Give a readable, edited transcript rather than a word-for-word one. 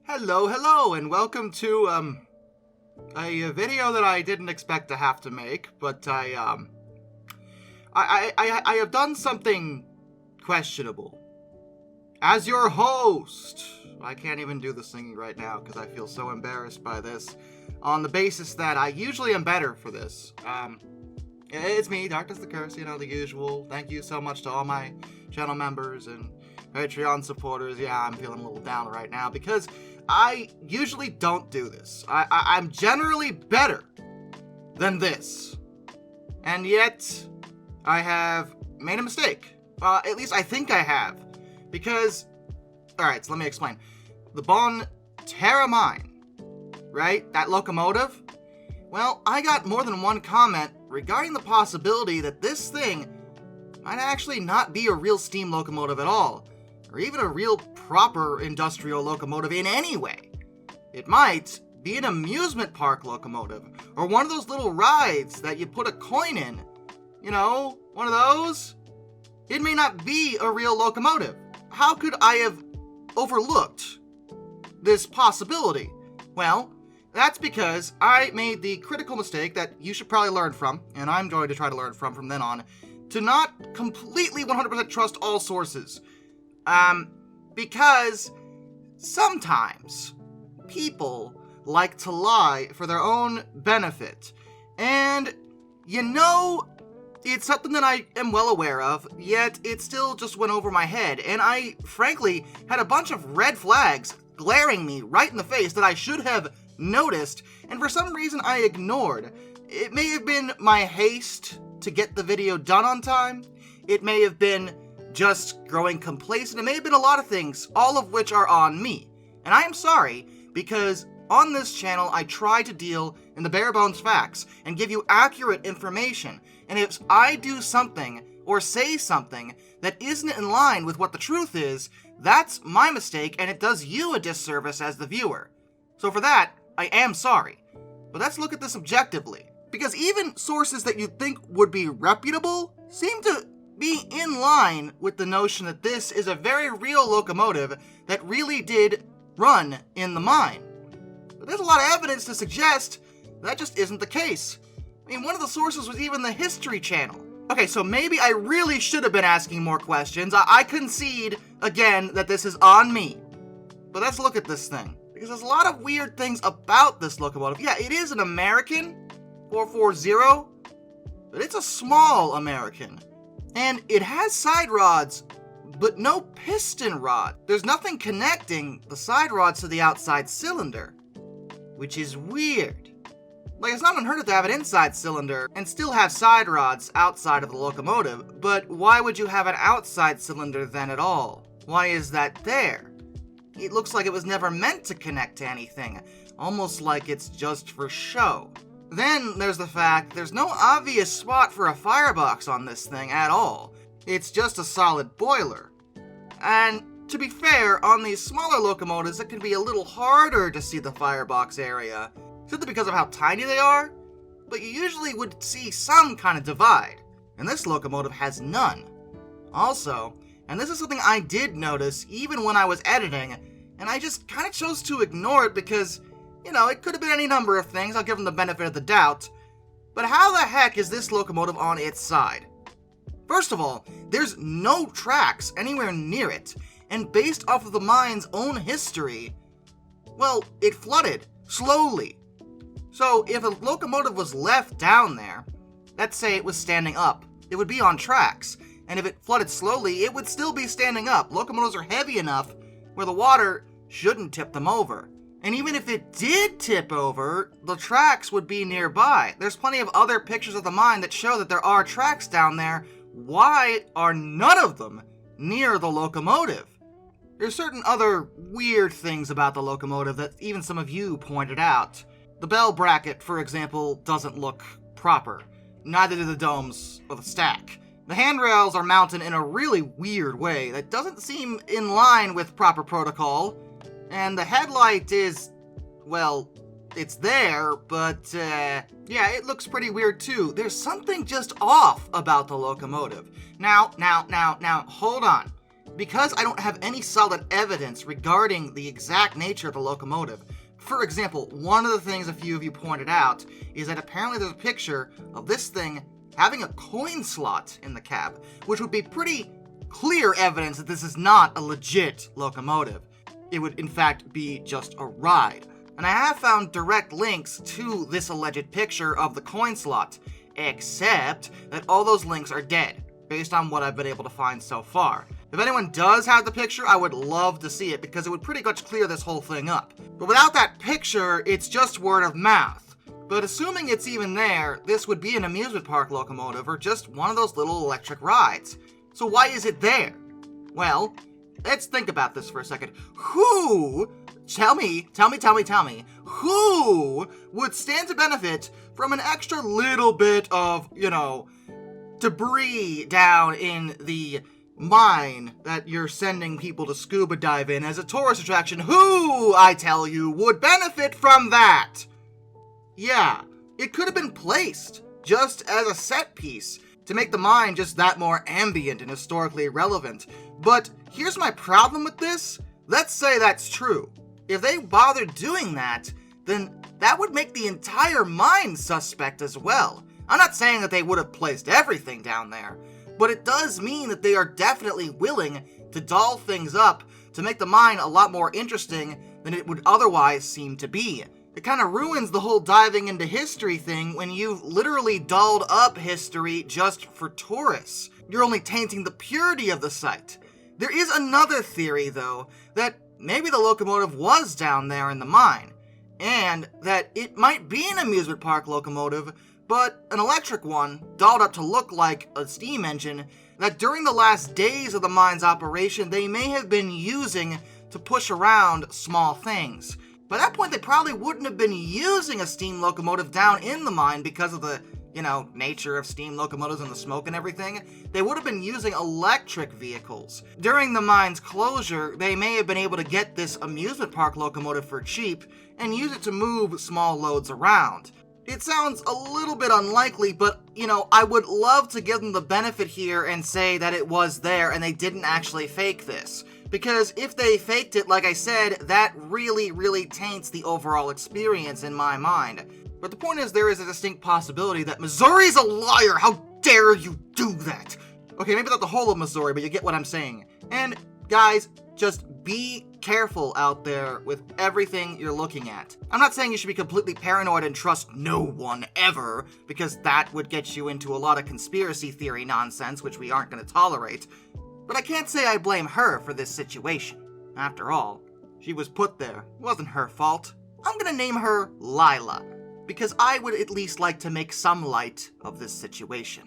Hello, and welcome to, a video that I didn't expect to have to make, but I have done something questionable. As your host, I can't even do the singing right now because I feel so embarrassed by this, on the basis that I usually am better for this. It's me, Darkness the Curse, the usual. Thank you so much to all my channel members and Patreon supporters. Yeah, I'm feeling a little down right now because I usually don't do this. I'm generally better than this. And yet, I have made a mistake. At least I think I have. Because, alright, so let me explain. The Bonne Terre Mine, right? That locomotive? Well, I got more than one comment regarding the possibility that this thing might actually not be a real steam locomotive at all, or even a real proper industrial locomotive in any way. It might be an amusement park locomotive, or one of those little rides that you put a coin in. One of those. It may not be a real locomotive. How could I have overlooked this possibility? Well, that's because I made the critical mistake that you should probably learn from, and I'm going to try to learn from then on, to not completely 100% trust all sources. Because sometimes people like to lie for their own benefit. And, it's something that I am well aware of, yet it still just went over my head. And I, frankly, had a bunch of red flags glaring me right in the face that I should have noticed, and for some reason I ignored. It may have been my haste to get the video done on time. It may have been just growing complacent. It may have been a lot of things, all of which are on me. And I am sorry, because on this channel I try to deal in the bare bones facts and give you accurate information. And if I do something or say something that isn't in line with what the truth is, that's my mistake, and it does you a disservice as the viewer. So for that, I am sorry. But let's look at this objectively. Because even sources that you'd think would be reputable seem to be in line with the notion that this is a very real locomotive that really did run in the mine. But there's a lot of evidence to suggest that just isn't the case. One of the sources was even the History Channel. Okay, so maybe I really should have been asking more questions. I concede, again, that this is on me. But let's look at this thing. Because there's a lot of weird things about this locomotive. Yeah, it is an American 440, but it's a small American. And it has side rods, but no piston rod. There's nothing connecting the side rods to the outside cylinder, which is weird. It's not unheard of to have an inside cylinder and still have side rods outside of the locomotive, but why would you have an outside cylinder then at all? Why is that there? It looks like it was never meant to connect to anything, almost like it's just for show. Then there's the fact there's no obvious spot for a firebox on this thing at all. It's just a solid boiler. And to be fair, on these smaller locomotives it can be a little harder to see the firebox area, simply because of how tiny they are, but you usually would see some kind of divide, and this locomotive has none. Also, and this is something I did notice even when I was editing, and I just kind of chose to ignore it because, it could have been any number of things, I'll give them the benefit of the doubt, but how the heck is this locomotive on its side? First of all, there's no tracks anywhere near it, and based off of the mine's own history, well, it flooded, slowly. So if a locomotive was left down there, let's say it was standing up, it would be on tracks, and if it flooded slowly, it would still be standing up. Locomotives are heavy enough where the water shouldn't tip them over. And even if it did tip over, the tracks would be nearby. There's plenty of other pictures of the mine that show that there are tracks down there. Why are none of them near the locomotive? There's certain other weird things about the locomotive that even some of you pointed out. The bell bracket, for example, doesn't look proper. Neither do the domes or the stack. The handrails are mounted in a really weird way that doesn't seem in line with proper protocol. And the headlight is, well, it's there, but, yeah, it looks pretty weird too. There's something just off about the locomotive. Now, hold on. because I don't have any solid evidence regarding the exact nature of the locomotive. For example, one of the things a few of you pointed out is that apparently there's a picture of this thing having a coin slot in the cab, which would be pretty clear evidence that this is not a legit locomotive. It would in fact be just a ride. And I have found direct links to this alleged picture of the coin slot, except that all those links are dead, based on what I've been able to find so far. If anyone does have the picture, I would love to see it, because it would pretty much clear this whole thing up. But without that picture, it's just word of mouth. But assuming it's even there, this would be an amusement park locomotive or just one of those little electric rides. So why is it there? Well, let's think about this for a second. Tell me, who would stand to benefit from an extra little bit of, debris down in the mine that you're sending people to scuba dive in as a tourist attraction? Who, I tell you, would benefit from that? Yeah, it could have been placed just as a set piece to make the mine just that more ambient and historically relevant. But here's my problem with this. Let's say that's true. If they bothered doing that, then that would make the entire mine suspect as well. I'm not saying that they would have placed everything down there, but it does mean that they are definitely willing to doll things up to make the mine a lot more interesting than it would otherwise seem to be. It kind of ruins the whole diving into history thing when you've literally dolled up history just for tourists. You're only tainting the purity of the site. There is another theory, though, that maybe the locomotive was down there in the mine, and that it might be an amusement park locomotive, but an electric one, dolled up to look like a steam engine, that during the last days of the mine's operation, they may have been using to push around small things. By that point, they probably wouldn't have been using a steam locomotive down in the mine because of the, nature of steam locomotives and the smoke and everything. They would have been using electric vehicles. During the mine's closure, they may have been able to get this amusement park locomotive for cheap and use it to move small loads around. It sounds a little bit unlikely, but, I would love to give them the benefit here and say that it was there and they didn't actually fake this. Because if they faked it, like I said, that really, really taints the overall experience in my mind. But the point is, there is a distinct possibility that Missouri's a liar! How dare you do that? Okay, maybe not the whole of Missouri, but you get what I'm saying. And, guys, just be careful out there with everything you're looking at. I'm not saying you should be completely paranoid and trust no one ever, because that would get you into a lot of conspiracy theory nonsense, which we aren't going to tolerate. But I can't say I blame her for this situation. After all, she was put there. It wasn't her fault. I'm gonna name her Lila, because I would at least like to make some light of this situation.